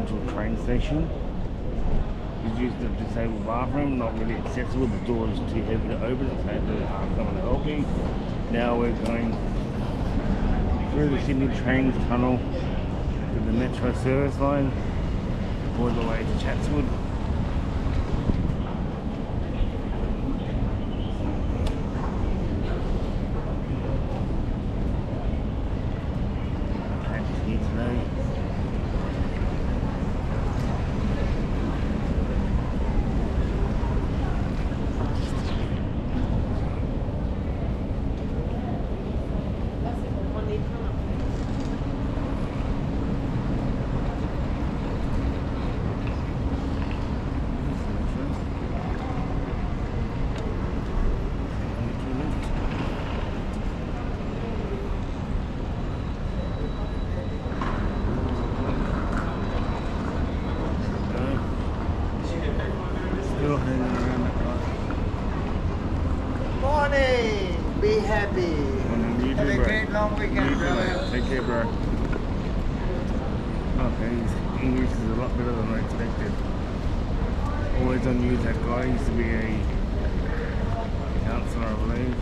Central train station. It's used a disabled bathroom, not really accessible. The door is too heavy to open. It's had to someone to help me. Now we're going through the Sydney Trains tunnel to the Metro service line all the way to Chatswood. Here today. Still hanging around that guy. Morning! Be happy. Morning, you Have too, a bro. great long weekend, You too, brother. mate. Take care, bro. Okay, his English is a lot better than I expected. Always on news, that guy used to be a counsellor, I believe.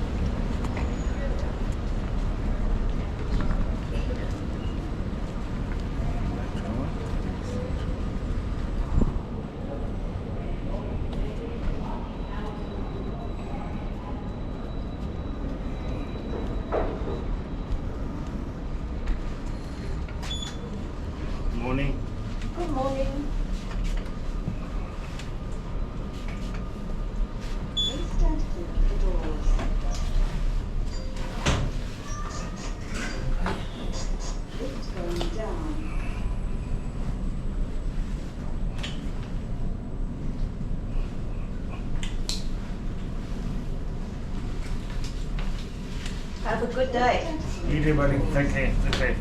Morning. Good morning. Please stand clear of the doors. Lift going down. Have a good day. You too, buddy. Take care. Stay safe.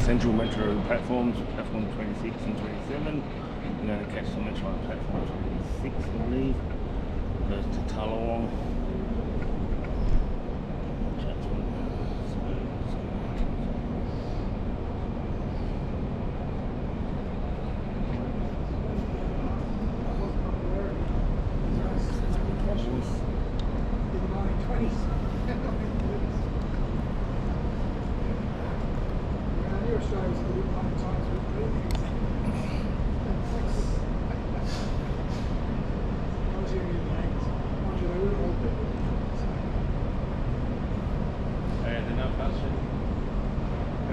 Central Metro platforms, platform 26 and 27. I'm going to catch the Metro on platform 26, I believe. Goes to Tullawong. Chatswood.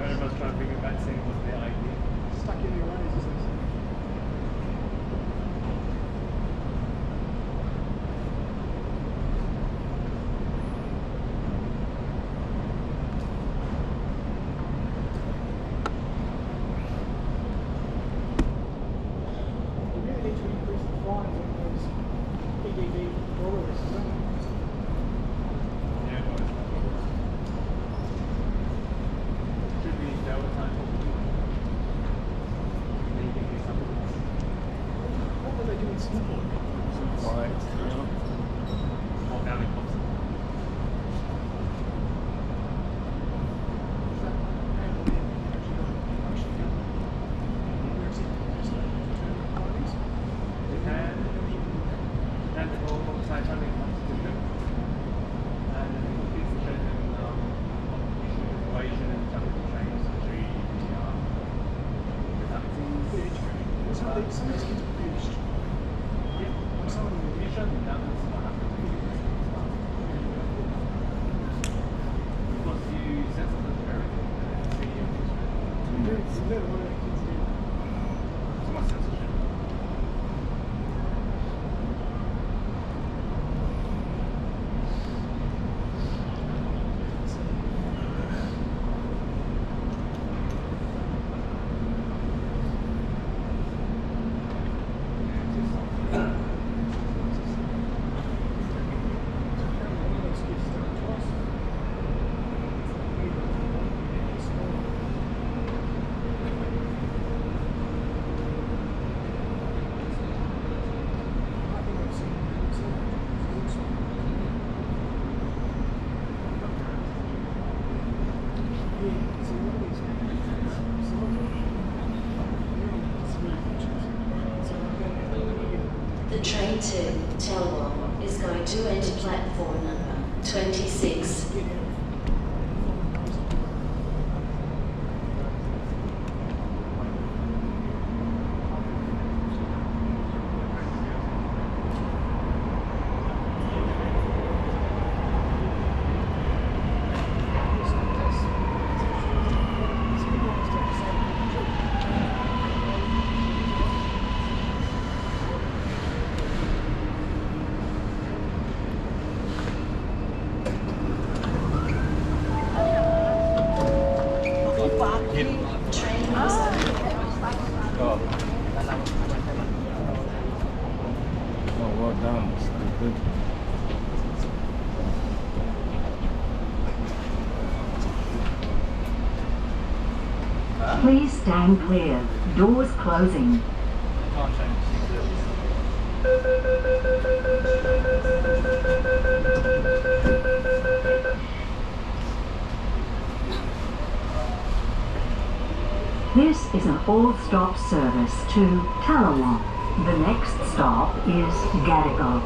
Everyone's trying to bring it back, saying what's the idea. Stuck in your ways, is this? You really need to increase the fines on those EDD borrowers, don't you? Yeah, boys. Should be the overtime. What were they doing Singapore? Right, yeah. All down in Cops. Some of these kids are finished. Some of them are The train to Tallawong is going to enter platform number 26. Oh, well done. Stupid. Please stand clear. Doors closing. This is an all-stop service to Tallawong. The next stop is Gadigal.